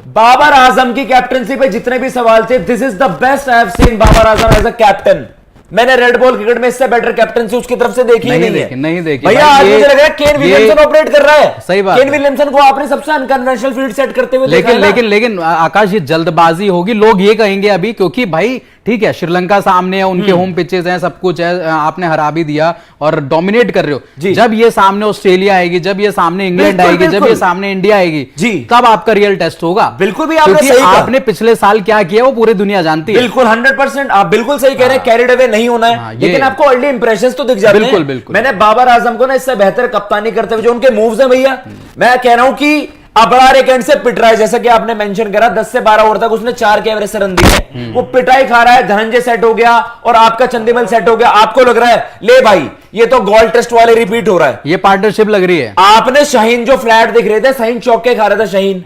बाबर आजम की कैप्टनसी पे जितने भी सवाल थे, this is the best I have seen Babar Azam as a captain. मैंने रेड बॉल क्रिकेट में इससे बेटर कैप्टनसी उसकी तरफ से देखी ही नहीं है। नहीं देखी भैया। आज मुझे लग रहा है केन विलियमसन ऑपरेट कर रहा है। सही बात। केन विलियमसन को आपने सबसे अनकन्वेंशनल फील्ड सेट करते हुए देखा है ना? लेकिन आकाश, ये जल्दबाजी होगी, लोग ये कहेंगे अभी, क्योंकि भाई ठीक है श्रीलंका सामने है, उनके होम पिचेस हैं, सब कुछ है, आपने हरा भी दिया और डोमिनेट कर रहे हो। जब ये सामने ऑस्ट्रेलिया आएगी, जब ये सामने इंग्लैंड आएगी, जब ये सामने इंडिया आएगी, तब आपका रियल टेस्ट होगा। बिल्कुल भी आपने सही कहा। आपने पिछले साल क्या किया वो पूरी दुनिया जानती है। बिल्कुल 100% आप बिल्कुल सही कह रहे हैं। कैरिड अवे नहीं होना है, लेकिन आपको अर्ली इंप्रेशंस तो दिख जाते हैं। बिल्कुल। मैंने बाबर आजम को ना इससे बेहतर कप्तानी करते हुए जो उनके मूव्स हैं भैया, मैं कह रहा हूं कि अबरार एक एंड से पिट रहा है, जैसा कि आपने मेंशन करा 10 से 12 ओवर तक उसने 4 के एवरेज से रन दिए, वो पिटाई खा रहा है। धनंजय सेट हो गया और आपका चंदीमल सेट हो गया। आपको लग रहा है ले भाई ये तो गोल्ड टेस्ट वाले रिपीट हो रहा है, ये पार्टनरशिप लग रही है। आपने शाहीन जो फ्लैट दिख रहे थे, शाहीन चौके खा रहा था शाहीन,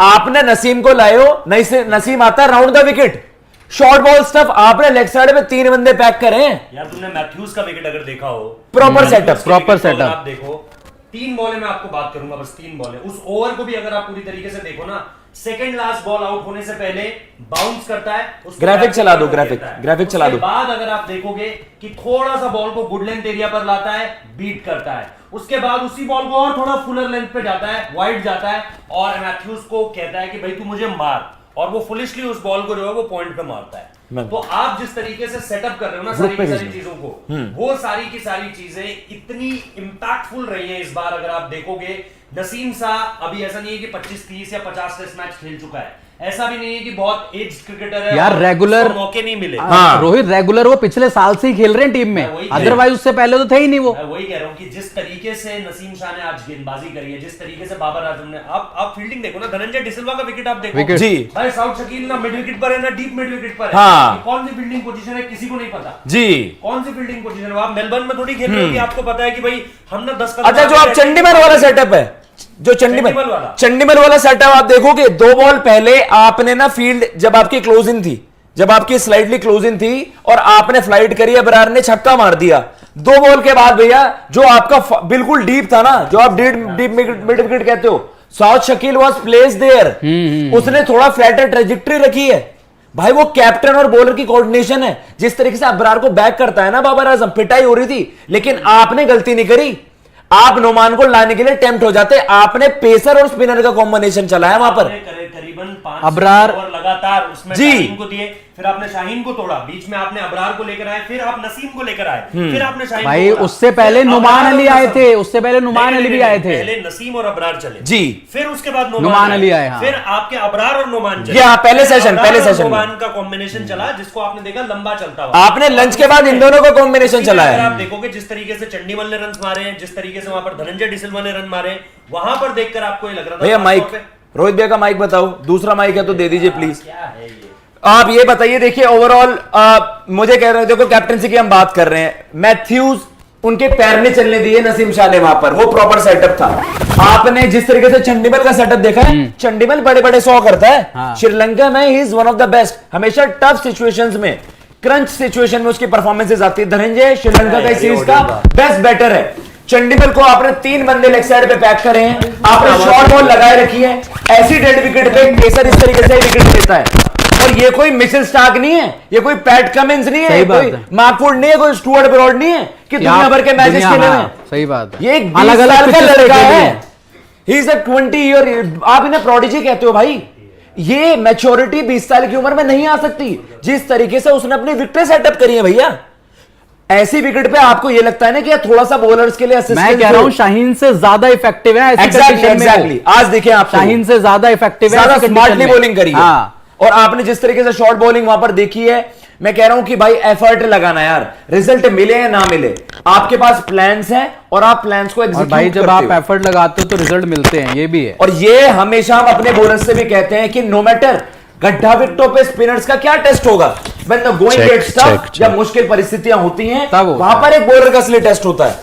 आपने नसीम को लाए हो, नहीं से नसीम आता है round the wicket, short ball stuff, आपने लेग साइड में 3 बंदे पैक करे हैं। यार तुमने मैथ्यूज का विकेट अगर देखा हो, प्रॉपर सेटअप आप देखो 3 बॉलें मैं आपको बात करूंगा, बस 3 बॉलें। उस ओवर को भी अगर आप पूरी तरीके से देखो ना, सेकंड लास्ट बॉल आउट होने से पहले बाउंस करता है, ग्राफिक चला दो, ग्राफिक चला दो। बाद अगर आप देखोगे कि थोड़ा सा बॉल को गुड लेंथ एरिया पर लाता है, बीट करता है, उसके बाद उसी बॉल को और थोड़ा फुलर लेंथ पे जाता है, वाइड जाता है और मैथ्यूज को कहता है कि भाई तू मुझे मार, और वो फुलिशली उस बॉल को जो है वो पॉइंट पे मारता है। तो आप जिस तरीके से सेटअप कर रहे हो ना सारी की सारी चीजों को, वो सारी की सारी चीजें इतनी इंपैक्टफुल रही हैं इस बार। अगर आप देखोगे नसीम शाह अभी ऐसा नहीं है कि 25, 30 या 50 टेस्ट मैच खेल चुका है, ऐसा भी नहीं है कि बहुत एज क्रिकेटर है यार, रेगुलर मौके नहीं मिले। हाँ। रोहित रेगुलर वो पिछले साल से ही खेल रहे हैं टीम में, अदरवाइज उससे पहले तो थे ही नहीं वो। मैं वही कह रहा हूं कि जिस तरीके से नसीम शाह ने आज गेंदबाजी करी है, जिस तरीके से बाबर आजम ने, आप फील्डिंग देखो ना, धनंजय डिसिल्वा का विकेट आप देखो जी भाई, साउथ शकील ना मिड विकेट पर है ना डीप मिड विकेट पर है। हाँ। कौन सी फील्डिंग पोजीशन है किसी को नहीं पता जी, कौन सी फील्डिंग पोजीशन है। आप मेलबर्न में थोड़ी खेल रहे हो कि आपको पता है कि भाई हम ना 10 अच्छा जो आप चंडीगढ़ वाला सेटअप है, जो चंडीगढ़ वाला सेटअप आप देखोगे, 2 बॉल पहले आपने ना फील्ड जब आपकी क्लोजिंग थी, जब आपकी स्लाइडली क्लोजिंग थी और आपने फ्लाइट करी, अबरार ने छक्का मार दिया। 2 बॉल के बाद भैया जो आपका बिल्कुल डीप था ना, जो आप डीप मिड विकेट कहते हो, Saud Shakeel was placed there, उसने थोड़ा फ्लैटर ट्रेजेक्टरी रखी है। भाई वो कैप्टन और बॉलर की कोऑर्डिनेशन है, जिस तरीके से अबरार को बैक करता है ना बाबर आजम, पिटाई हो रही थी, लेकिन आपने गलती नहीं करी। आप नोमान को लाने के लिए टेम्प्ट हो जाते, आपने पेसर और स्पिनर का कॉम्बिनेशन चलाया वहां पर, करीबन 5 अबरार ओवर लगातार उसमें जी शाहीन को दिए, फिर आपने शाहीन को तोड़ा, बीच में आपने अबरार को लेकर आए, फिर आप नसीम को लेकर आए, फिर आपने शाहीन भाई को उससे पहले नुमान अली आए थे, उससे पहले नुमान अली भी आए थे, पहले नसीम और अबरार चले जी, फिर उसके बाद नुमान अली आए, हाँ। फिर आपके अबरार और नुमान चले, पहले सेशन नुमान का कॉम्बिनेशन चला, जिसको आपने देखा लंबा चलता हुआ। आपने लंच के बाद इन दोनों का कॉम्बिनेशन चलाया। आप देखोगे जिस तरीके से चंडीमल ने रन मारे हैं, जिस तरीके से वहां पर धनंजय डिसिल्वा ने रन मारे, वहां पर देखकर आपको ये लग रहा था भैया माइक, रोहित भैया का माइक बताओ, दूसरा माइक है तो दे दीजिए प्लीज। क्या है ये? आप ये बताइए, देखिए ओवरऑल मुझे कह रहे हैं, देखो कैप्टनसी की हम बात कर रहे हैं, मैथ्यूज उनके पैर में चलने दिए नसीम शाह ने, वहां पर वो प्रॉपर सेटअप था। आपने जिस तरीके से चंडीमल का सेटअप देखा है, चंडीमल बड़े बड़े 100 करता है। हाँ। श्रीलंका में he is one of the best, हमेशा टफ सिचुएशंस में, क्रंच सिचुएशन में उसकी परफॉर्मेंस आती है। धनंजय श्रीलंका का इस सीरीज का बेस्ट बैटर है। चंडीमल को आपने 3 बंदे लेग साइड पे पैक करे हैं, आपने शॉर्ट बॉल लगाए रखी है, ऐसी डेड विकेट पे पेसर इस तरीके से विकेट लेता है। और ये कोई मिचेल स्टार्क नहीं है, ये कोई पैट कमिंस नहीं है, कोई मार्कवुड नहीं है, कोई स्टुअर्ट ब्रॉड नहीं है कि दुनिया भर के मैचेस खेले हैं। सही बात है, ये एक 20 साल का लड़का है, ही इज अ 20 ईयर, आप इन्हें प्रोडिजी कहते हो भाई। ये मैच्योरिटी 20 साल की उम्र में नहीं आ सकती, जिस तरीके से उसने अपनी विकेट सेटअप करी है भैया। ऐसी विकेट पे आपको ये लगता है ना कि थोड़ा सा बॉलर्स के लिए असिस्टेंस, मैं कह रहा हूं शाहीन से ज्यादा इफेक्टिव है। एग्जैक्टली आज देखिए आप शाहीन से ज्यादा इफेक्टिव है, ज्यादा स्मार्टली बॉलिंग करी है। हाँ। और आपने जिस तरीके से शॉर्ट बॉलिंग वहां पर देखी है, मैं कह रहा हूं कि भाई एफर्ट लगाना यार, रिजल्ट मिले या ना मिले, आपके पास प्लान्स हैं और आप प्लान्स को एग्जीक्यूट भाई जब आप करते हो। एफर्ट लगाते हो तो रिजल्ट मिलते हैं, ये भी है। और ये हमेशा हम अपने बॉलर्स से भी कहते हैं कि नो मैटर गड्ढा विकेटों पे स्पिनर्स का क्या टेस्ट होगा, when the going gets tough, जब मुश्किल परिस्थितियां होती हैं वहां पर एक बॉलर का असली टेस्ट होता है।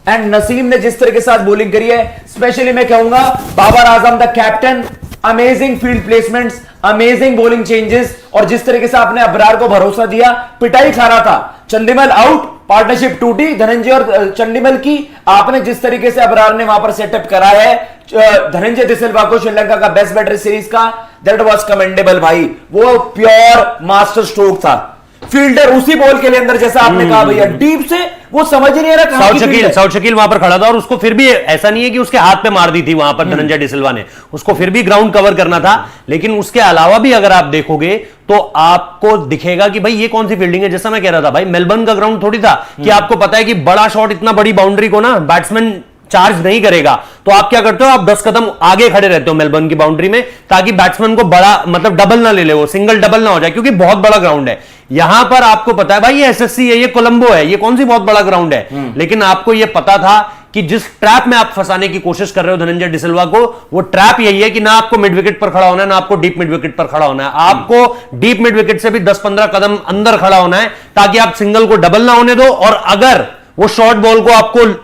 एंड नसीम ने जिस तरीके के साथ बॉलिंग करी है, स्पेशली मैं कहूंगा Babar Azam the captain, amazing field placements, amazing bowling changes, और जिस तरीके से आपने अबरार को भरोसा दिया, पिटाई खा रहा था, चंडीमल आउट, पार्टनरशिप टूटी धनंजय और चंडीमल की, आपने जिस तरीके से अबरार ने वहां पर सेटअप करा है, धनंजय डिसिल्वा को श्रीलंका का बेस्ट बैटर सीरीज का, दैट वाज कमेंडेबल भाई। वो प्योर मास्टर स्ट्रोक था। फील्डर उसी बॉल के लिए अंदर, जैसा आपने कहा भैया, डीप से वो समझ ही नहीं रहा। साउथ शकील वहां पर खड़ा था और उसको फिर भी ऐसा नहीं है कि उसके हाथ पे मार दी थी वहां पर धनंजय डिसिल्वा ने, उसको फिर भी ग्राउंड कवर करना था। लेकिन उसके अलावा भी अगर आप देखोगे तो आपको दिखेगा कि भाई ये कौन सी फील्डिंग है। जैसा मैं कह रहा था भाई, मेलबर्न का ग्राउंड थोड़ी था कि आपको पता है कि बड़ा शॉट, इतना बड़ी बाउंड्री को ना बैट्समैन चार्ज नहीं करेगा, तो आप क्या करते हो, आप 10 कदम आगे खड़े रहते हो मेलबर्न की बाउंड्री में, ताकि बैट्समैन को बड़ा मतलब डबल ना ले ले, वो सिंगल डबल ना हो जाए, क्योंकि बहुत बड़ा ग्राउंड है। यहां पर आपको पता है भाई ये एसएससी है, ये कोलंबो है, ये कौन सी बहुत बड़ा ग्राउंड है। लेकिन आपको ये पता था कि जिस ट्रैप में आप फंसाने की कोशिश कर रहे हो धनंजय डिसिल्वा को, वो ट्रैप यही है कि ना आपको मिड विकेट पर खड़ा होना है, ना आपको डीप मिड विकेट पर खड़ा होना है। आपको डीप मिड विकेट से भी 10-15 कदम अंदर खड़ा होना है, ताकि आप सिंगल को डबल ना होने दो। और अगर वो शॉर्ट बॉल को आपको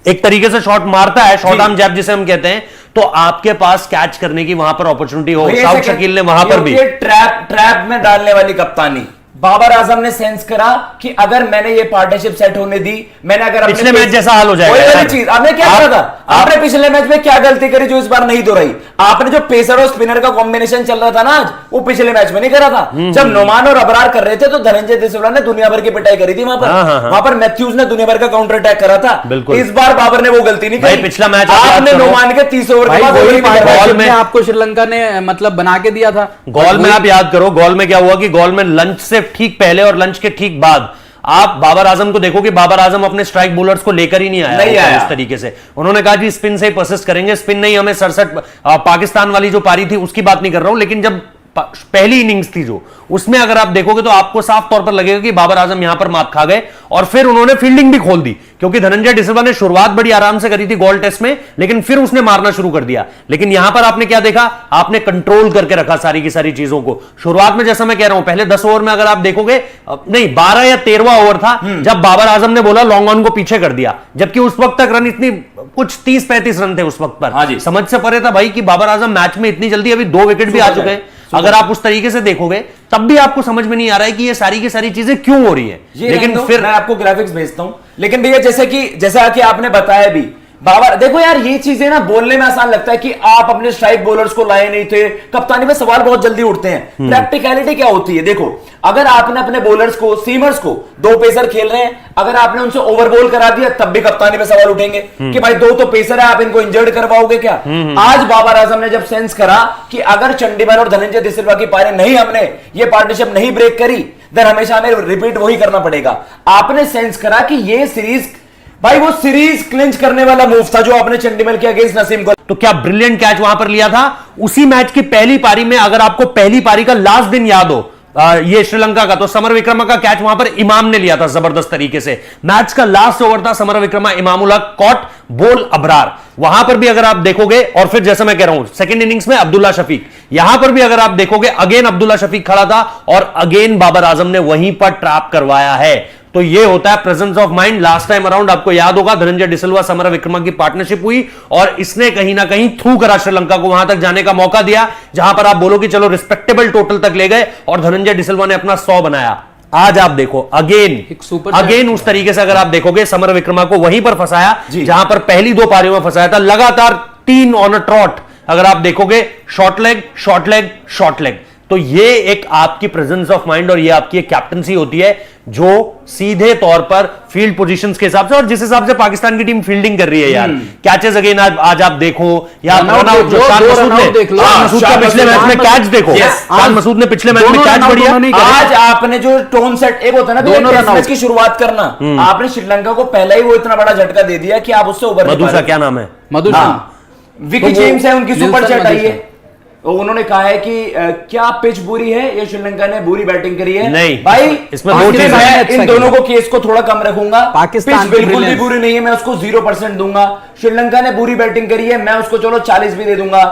एक तरीके से शॉट मारता है, शॉर्ट आर्म जैब जिसे हम कहते हैं, तो आपके पास कैच करने की वहां पर अपॉर्चुनिटी हो। साउथ शकील ने वहां पर भी ट्रैप में डालने वाली कप्तानी बाबर आजम ने सेंस करा कि अगर मैंने ये पार्टनरशिप सेट होने दी, मैंने अगर पिछले मैच जैसा हाल हो जाएगा। वही वाली चीज आपने क्या करा था, आपने पिछले मैच में क्या गलती करी जो इस बार नहीं दोहराई। आपने जो पेसर और स्पिनर का कॉम्बिनेशन चल रहा था ना आज, वो पिछले मैच में नहीं करा था। जब नोमान और अबरार कर रहे थे तो धनंजय डिसिल्वा ने दुनिया भर की पिटाई करी थी वहां पर मैथ्यूज ने दुनिया भर का काउंटर अटैक करा था। इस बार बाबर ने वो गलती नहीं करी। पिछला मैच आपने नोमान के 30 ओवर के बाद गॉल में आपको श्रीलंका ने मतलब बना के दिया था। गॉल में आप याद करो, गॉल में क्या हुआ कि गॉल में लंच से ठीक पहले और लंच के ठीक बाद आप बाबर आजम को देखो कि बाबर आजम अपने स्ट्राइक बॉलर्स को लेकर ही नहीं आया इस तरीके से। उन्होंने कहा कि स्पिन से ही परसिस्ट करेंगे, स्पिन नहीं, हमें 67 पाकिस्तान वाली जो पारी थी उसकी बात नहीं कर रहा हूं, लेकिन जब पहली इनिंग्स थी जो, उसमें अगर आप देखोगे तो आपको साफ तौर पर लगेगा कि बाबर आजम यहां पर मात खा गए। और फिर उन्होंने फील्डिंग भी खोल दी, क्योंकि धनंजय डिसिल्वा ने शुरुआत बड़ी आराम से करी थी गोल टेस्ट में, लेकिन फिर उसने मारना शुरू कर दिया। लेकिन यहां पर आपने क्या देखा, आपने कंट्रोल करके रखा सारी की सारी चीजों को। शुरुआत में जैसा मैं कह रहा हूं, पहले 10 ओवर में अगर आप देखोगे, नहीं 12 या 13वां ओवर था जब बाबर आजम ने बोला लॉन्ग ऑन को पीछे कर दिया, जबकि उस वक्त तक रन इतनी कुछ 30-35 रन थे उस वक्त पर। समझ से परे था भाई कि बाबर आजम मैच में इतनी जल्दी, अभी 2 विकेट भी आ चुके हैं। अगर आप उस तरीके से देखोगे तब भी आपको समझ में नहीं आ रहा है कि ये सारी की सारी चीजें क्यों हो रही है। लेकिन फिर मैं आपको ग्राफिक्स भेजता हूं। लेकिन भैया जैसा कि आपने बताया भी, बाबर देखो यार, ये चीजें ना बोलने में आसान लगता है कि आप अपने स्ट्राइक बॉलर्स को लाए नहीं थे, कप्तानी में सवाल बहुत जल्दी उठते हैं। प्रैक्टिकलिटी क्या होती है, देखो अगर आपने अपने बॉलर्स को, सीमर्स को, 2 पेसर खेल रहे हैं, अगर आपने उनसे ओवर बॉल करा दिया तब भी कप्तानी में सवाल उठेंगे कि भाई 2 तो पेसर है, आप इनको इंजर्ड करवाओगे क्या। आज बाबर आजम ने जब सेंस करा कि अगर चंडीगढ़ और धनंजय डिसिल्वा की पारी नहीं, हमने ये पार्टनरशिप नहीं ब्रेक करी, देन हमेशा हमें रिपीट वही करना पड़ेगा। आपने सेंस करा कि ये सीरीज, भाई वो सीरीज क्लिंच करने वाला मूव था जो आपने चंडीगढ़ के अगेंस्ट नसीम को, तो क्या ब्रिलियंट कैच वहां पर लिया था। उसी मैच की पहली पारी में, अगर आपको पहली पारी का लास्ट दिन याद हो ये श्रीलंका का, तो समर विक्रमा का कैच वहां पर इमाम ने लिया था जबरदस्त तरीके से। मैच का लास्ट ओवर था, समर विक्रमा, इमामुल्लाह कॉट, बोल अबरार। वहां पर भी अगर आप देखोगे, और फिर जैसा मैं कह रहा हूं सेकंड इनिंग्स में अब्दुल्ला शफीक, यहां पर भी अगर आप देखोगे अगेन अब्दुल्ला शफीक खड़ा था और अगेन बाबर आजम ने वहीं पर ट्रैप करवाया है। तो ये होता है presence of mind. Last time around आपको याद होगा धनंजय डिसिल्वा समर विक्रमा की पार्टनरशिप हुई और इसने कहीं ना कहीं थ्रू करा श्रीलंका को, वहां तक जाने का मौका दिया जहां पर आप बोलो कि चलो रिस्पेक्टेबल टोटल तक ले गए और धनंजय डिसिल्वा ने अपना 100 बनाया। आज आप देखो अगेन उस तरीके से अगर आप देखोगे समर विक्रमा को वहीं पर फंसाया जहां पर पहली 2 पारियों में फंसाया था, लगातार 3 ऑन अ ट्रॉट। अगर आप देखोगे short leg, short leg, short leg, तो ये एक आपकी प्रेजेंस ऑफ माइंड और ये आपकी एक कैप्टनसी होती है जो सीधे तौर पर फील्ड पोजीशंस के हिसाब से, और जिस हिसाब से पाकिस्तान की टीम फील्डिंग कर रही है यार, कैचेस अगेन आज आप देखो या जो शान मसूद का पिछले मैच में कैच देखो, शान मसूद ने पिछले मैच में कैच बढ़िया। आज आपने जो टोन सेट, एक होता है ना मैच की शुरुआत करना, आपने श्रीलंका को पहला ही वो इतना बड़ा झटका दे दिया कि आप उससे उभर। मधुसा क्या नाम है, मधुसा विकी जेम्स है उनकी सुपर चैट आई है, उन्होंने कहा है कि क्या पिच बुरी है या श्रीलंका ने बुरी बैटिंग करी है। नहीं भाई इसमें 2 चीजें हैं, इन दोनों को केस को थोड़ा कम रखूंगा। पाकिस्तान पिच बिल्कुल भी बुरी नहीं है, मैं उसको 0% दूंगा। श्रीलंका ने बुरी बैटिंग करी है, मैं उसको चलो 40 भी दे दूंगा।